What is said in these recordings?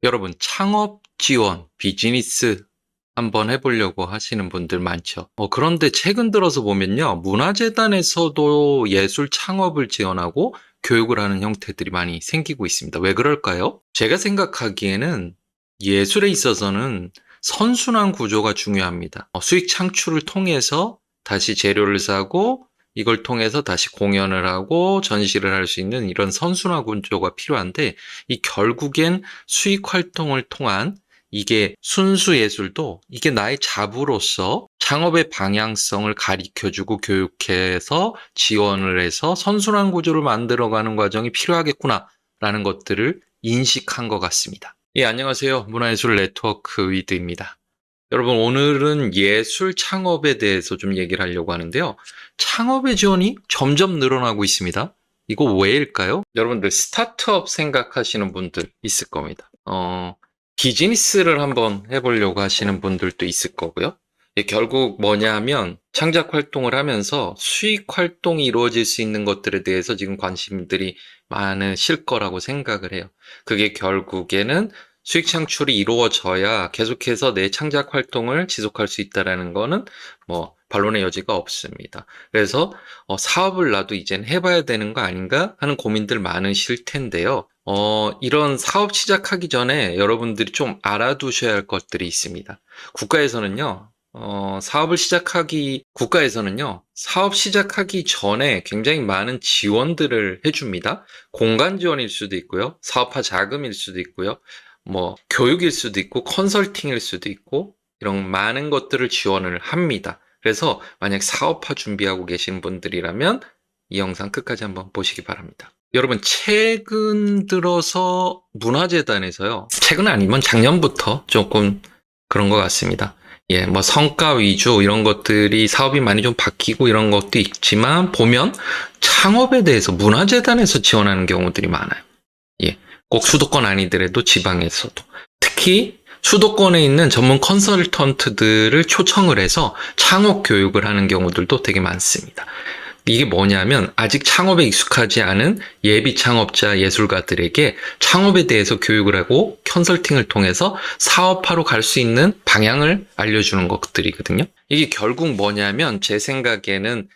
여러분, 창업 지원, 비즈니스 한번 해보려고 하시는 분들 많죠. 그런데 최근 들어서 보면요, 문화재단에서도 예술 창업을 지원하고 교육을 하는 형태들이 많이 생기고 있습니다. 왜 그럴까요? 제가 생각하기에는 예술에 있어서는 선순환 구조가 중요합니다. 수익 창출을 통해서 다시 재료를 사고 이걸 통해서 다시 공연을 하고 전시를 할 수 있는 이런 선순환 구조가 필요한데, 이 결국엔 수익 활동을 통한 이게 순수 예술도 이게 나의 자부로서 창업의 방향성을 가르쳐주고 교육해서 지원을 해서 선순환 구조를 만들어가는 과정이 필요하겠구나라는 것들을 인식한 것 같습니다. 예, 안녕하세요. 문화예술 네트워크 위드입니다. 여러분, 오늘은 예술 창업에 대해서 좀 얘기를 하려고 하는데요. 창업의 지원이 점점 늘어나고 있습니다. 이거 왜일까요? 여러분들 스타트업 생각하시는 분들 있을 겁니다. 비즈니스를 한번 해보려고 하시는 분들도 있을 거고요. 결국 뭐냐면 창작 활동을 하면서 수익 활동이 이루어질 수 있는 것들에 대해서 지금 관심들이 많으실 거라고 생각을 해요. 그게 결국에는 수익 창출이 이루어져야 계속해서 내 창작 활동을 지속할 수 있다는 거는 반론의 여지가 없습니다. 그래서 사업을 나도 이젠 해봐야 되는 거 아닌가 하는 고민들 많으실 텐데요. 이런 사업 시작하기 전에 여러분들이 좀 알아두셔야 할 것들이 있습니다. 국가에서는요, 사업 시작하기 전에 굉장히 많은 지원들을 해줍니다. 공간 지원일 수도 있고요, 사업화 자금일 수도 있고요, 교육일 수도 있고, 컨설팅일 수도 있고, 이런 많은 것들을 지원을 합니다. 그래서 만약 사업화 준비하고 계신 분들이라면 이 영상 끝까지 한번 보시기 바랍니다. 여러분, 최근 들어서 문화재단에서요, 최근 아니면 작년부터 조금 그런 것 같습니다. 예, 성과 위주 이런 것들이 사업이 많이 좀 바뀌고 이런 것도 있지만, 보면 창업에 대해서 문화재단에서 지원하는 경우들이 많아요. 예, 꼭 수도권 아니더라도 지방에서도. 특히 수도권에 있는 전문 컨설턴트들을 초청을 해서 창업 교육을 하는 경우들도 되게 많습니다. 이게 뭐냐면 아직 창업에 익숙하지 않은 예비 창업자 예술가들에게 창업에 대해서 교육을 하고 컨설팅을 통해서 사업화로 갈 수 있는 방향을 알려주는 것들이거든요. 이게 결국 뭐냐면 제 생각에는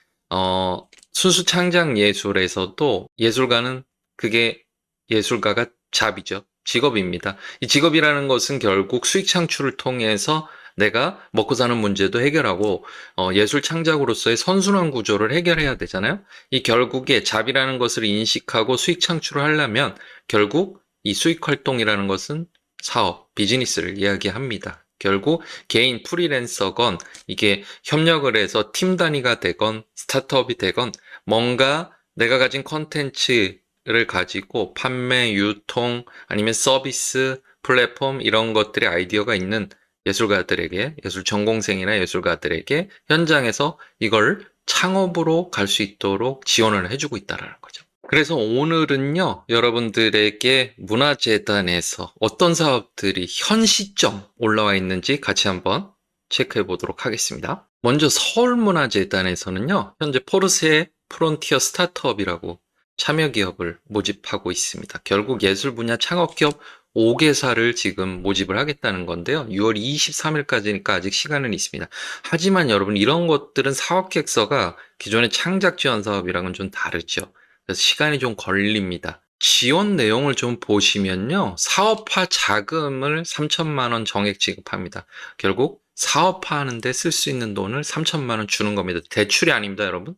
순수 창작 예술에서도 예술가는 그게 예술가가 잡이죠. 직업입니다. 이 직업이라는 것은 결국 수익 창출을 통해서 내가 먹고 사는 문제도 해결하고 예술 창작으로서의 선순환 구조를 해결해야 되잖아요. 이 결국에 잡이라는 것을 인식하고 수익 창출을 하려면 결국 이 수익 활동이라는 것은 사업, 비즈니스를 이야기합니다. 결국 개인 프리랜서건 이게 협력을 해서 팀 단위가 되건 스타트업이 되건 뭔가 내가 가진 컨텐츠를 가지고 판매, 유통 아니면 서비스, 플랫폼 이런 것들의 아이디어가 있는 예술가들에게, 예술 전공생이나 예술가들에게 현장에서 이걸 창업으로 갈 수 있도록 지원을 해주고 있다는 거죠. 그래서 오늘은요, 여러분들에게 문화재단에서 어떤 사업들이 현 시점 올라와 있는지 같이 한번 체크해 보도록 하겠습니다. 먼저 서울문화재단에서는요, 현재 포르쉐 프론티어 스타트업이라고 참여 기업을 모집하고 있습니다. 결국 예술 분야 창업 기업 5개사를 지금 모집을 하겠다는 건데요. 6월 23일까지니까 아직 시간은 있습니다. 하지만 여러분, 이런 것들은 사업 계획서가 기존의 창작 지원 사업이랑은 좀 다르죠. 그래서 시간이 좀 걸립니다. 지원 내용을 좀 보시면요, 사업화 자금을 3천만 원 정액 지급합니다. 결국 사업화하는데 쓸 수 있는 돈을 3천만 원 주는 겁니다. 대출이 아닙니다, 여러분.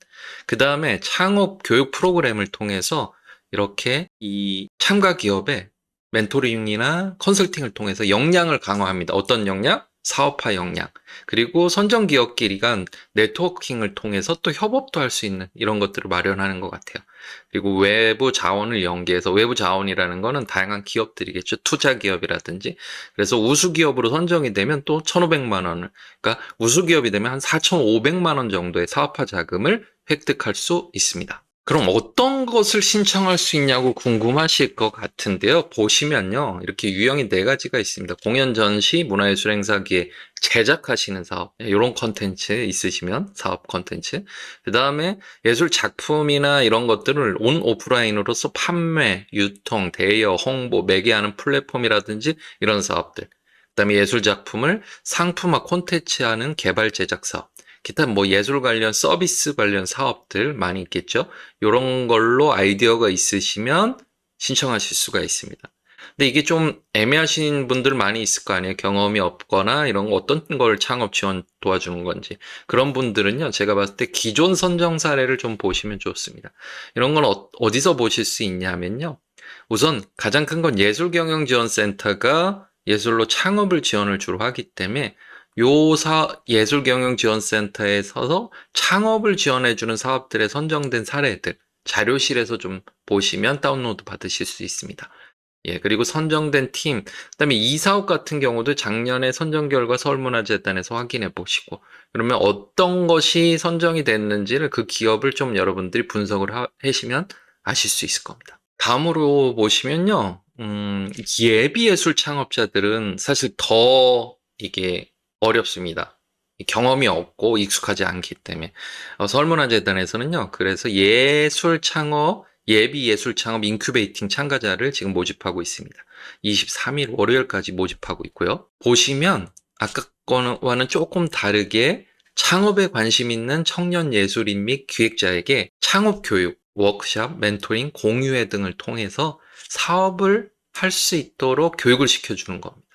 그 다음에 창업 교육 프로그램을 통해서 이렇게 이 참가 기업에 멘토링이나 컨설팅을 통해서 역량을 강화합니다. 어떤 역량? 사업화 역량. 그리고 선정 기업끼리 간 네트워킹을 통해서 또 협업도 할 수 있는 이런 것들을 마련하는 것 같아요. 그리고 외부 자원을 연계해서, 외부 자원이라는 거는 다양한 기업들이겠죠. 투자 기업이라든지. 그래서 우수 기업으로 선정이 되면 또 1,500만 원을, 그러니까 우수 기업이 되면 한 4,500만 원 정도의 사업화 자금을 획득할 수 있습니다. 그럼 어떤 것을 신청할 수 있냐고 궁금하실 것 같은데요. 보시면요. 이렇게 유형이 네 가지가 있습니다. 공연, 전시, 문화예술 행사기에 제작하시는 사업, 이런 컨텐츠 있으시면 사업 컨텐츠. 그 다음에 예술 작품이나 이런 것들을 온 오프라인으로서 판매, 유통, 대여, 홍보, 매개하는 플랫폼이라든지 이런 사업들. 그 다음에 예술 작품을 상품화 콘텐츠하는 개발 제작 사업. 기타 뭐 예술 관련 서비스 관련 사업들 많이 있겠죠. 요런 걸로 아이디어가 있으시면 신청하실 수가 있습니다. 근데 이게 좀 애매하신 분들 많이 있을 거 아니에요. 경험이 없거나 이런 거 어떤 걸 창업 지원 도와주는 건지. 그런 분들은요, 제가 봤을 때 기존 선정 사례를 좀 보시면 좋습니다. 이런 건 어디서 보실 수 있냐면요. 우선 가장 큰 건 예술경영지원센터가 예술로 창업을 지원을 주로 하기 때문에 예술경영지원센터에서 창업을 지원해주는 사업들에 선정된 사례들, 자료실에서 좀 보시면 다운로드 받으실 수 있습니다. 예, 그리고 선정된 팀, 그다음에 이 사업 같은 경우도 작년에 선정 결과 서울문화재단에서 확인해 보시고, 그러면 어떤 것이 선정이 됐는지를 그 기업을 좀 여러분들이 분석을 하시면 아실 수 있을 겁니다. 다음으로 보시면요, 예비예술 창업자들은 사실 더 이게 어렵습니다. 경험이 없고 익숙하지 않기 때문에. 서울문화재단에서는요, 그래서 예술 창업, 예비 예술 창업 인큐베이팅 참가자를 지금 모집하고 있습니다. 23일 월요일까지 모집하고 있고요. 보시면 아까 거와는 조금 다르게 창업에 관심 있는 청년 예술인 및 기획자에게 창업 교육, 워크샵, 멘토링, 공유회 등을 통해서 사업을 할 수 있도록 교육을 시켜주는 겁니다.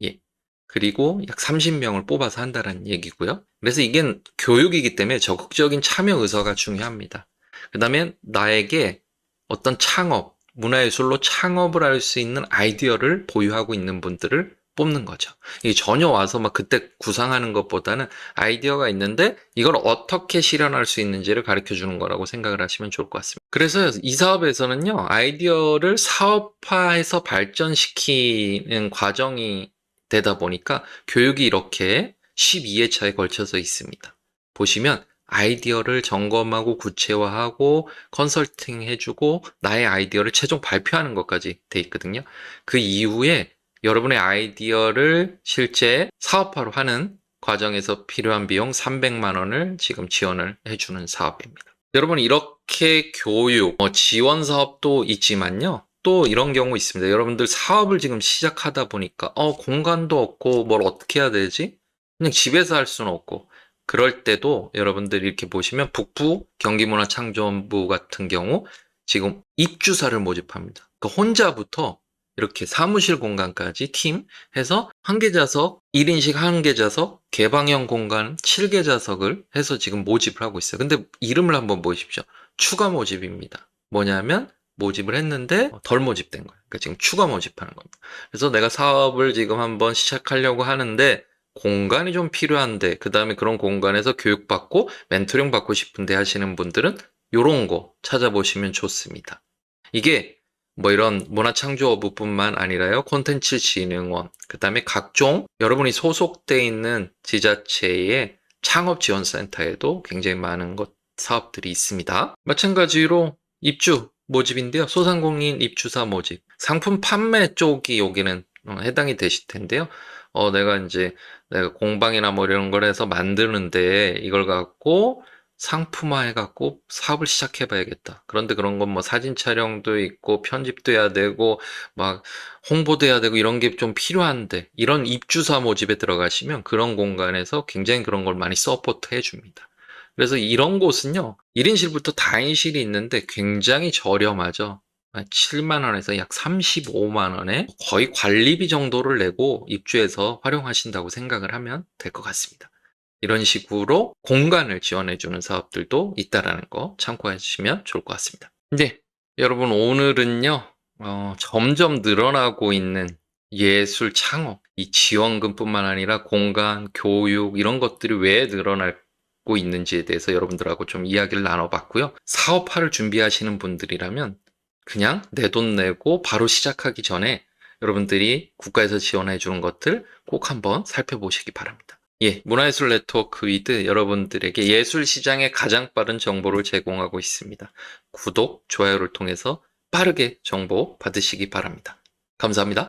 예. 그리고 약 30명을 뽑아서 한다는 얘기고요. 그래서 이게 교육이기 때문에 적극적인 참여 의사가 중요합니다. 그 다음에 나에게 어떤 창업, 문화예술로 창업을 할 수 있는 아이디어를 보유하고 있는 분들을 뽑는 거죠. 이게 전혀 와서 막 그때 구상하는 것보다는 아이디어가 있는데 이걸 어떻게 실현할 수 있는지를 가르쳐 주는 거라고 생각을 하시면 좋을 것 같습니다. 그래서 이 사업에서는요, 아이디어를 사업화해서 발전시키는 과정이 되다 보니까 교육이 이렇게 12회차에 걸쳐서 있습니다. 보시면 아이디어를 점검하고 구체화하고 컨설팅 해주고 나의 아이디어를 최종 발표하는 것까지 돼 있거든요. 그 이후에 여러분의 아이디어를 실제 사업화로 하는 과정에서 필요한 비용 300만 원을 지금 지원을 해주는 사업입니다. 여러분 이렇게 교육, 지원 사업도 있지만요. 또 이런 경우 있습니다. 여러분들 사업을 지금 시작하다 보니까 공간도 없고 뭘 어떻게 해야 되지? 그냥 집에서 할 수는 없고 그럴 때도 여러분들이 이렇게 보시면 북부 경기문화창조원부 같은 경우 지금 입주사를 모집합니다. 그러니까 혼자부터 이렇게 사무실 공간까지 팀 해서 한 개 좌석, 1인식 한 개 좌석, 개방형 공간 7개 좌석을 해서 지금 모집을 하고 있어요. 근데 이름을 한번 보십시오. 추가 모집입니다. 뭐냐면 모집을 했는데 덜 모집된 거예요. 그러니까 지금 추가 모집하는 겁니다. 그래서 내가 사업을 지금 한번 시작하려고 하는데 공간이 좀 필요한데 그 다음에 그런 공간에서 교육받고 멘토링 받고 싶은데 하시는 분들은 이런 거 찾아보시면 좋습니다. 이게 뭐 이런 문화창조업뿐만 아니라요. 콘텐츠진흥원, 그 다음에 각종 여러분이 소속돼 있는 지자체의 창업지원센터에도 굉장히 많은 사업들이 있습니다. 마찬가지로 입주 모집인데요. 소상공인 입주사 모집, 상품 판매 쪽이 여기는 해당이 되실 텐데요. 내가 공방이나 뭐 이런 걸 해서 만드는데 이걸 갖고 상품화 해갖고 사업을 시작해봐야겠다. 그런데 그런 건 뭐 사진 촬영도 있고 편집도 해야 되고 막 홍보도 해야 되고 이런 게 좀 필요한데 이런 입주사 모집에 들어가시면 그런 공간에서 굉장히 그런 걸 많이 서포트 해줍니다. 그래서 이런 곳은요, 1인실부터 다인실이 있는데 굉장히 저렴하죠. 7만 원에서 약 35만 원에 거의 관리비 정도를 내고 입주해서 활용하신다고 생각을 하면 될 것 같습니다. 이런 식으로 공간을 지원해주는 사업들도 있다라는 거 참고해 주시면 좋을 것 같습니다. 네, 여러분 오늘은요, 점점 늘어나고 있는 예술 창업, 이 지원금뿐만 아니라 공간, 교육 이런 것들이 왜 늘어나고 있는지에 대해서 여러분들하고 좀 이야기를 나눠봤고요. 사업화를 준비하시는 분들이라면 그냥 내 돈 내고 바로 시작하기 전에 여러분들이 국가에서 지원해 주는 것들 꼭 한번 살펴보시기 바랍니다. 예, 문화예술 네트워크 위드 여러분들에게 예술 시장의 가장 빠른 정보를 제공하고 있습니다. 구독, 좋아요를 통해서 빠르게 정보 받으시기 바랍니다. 감사합니다.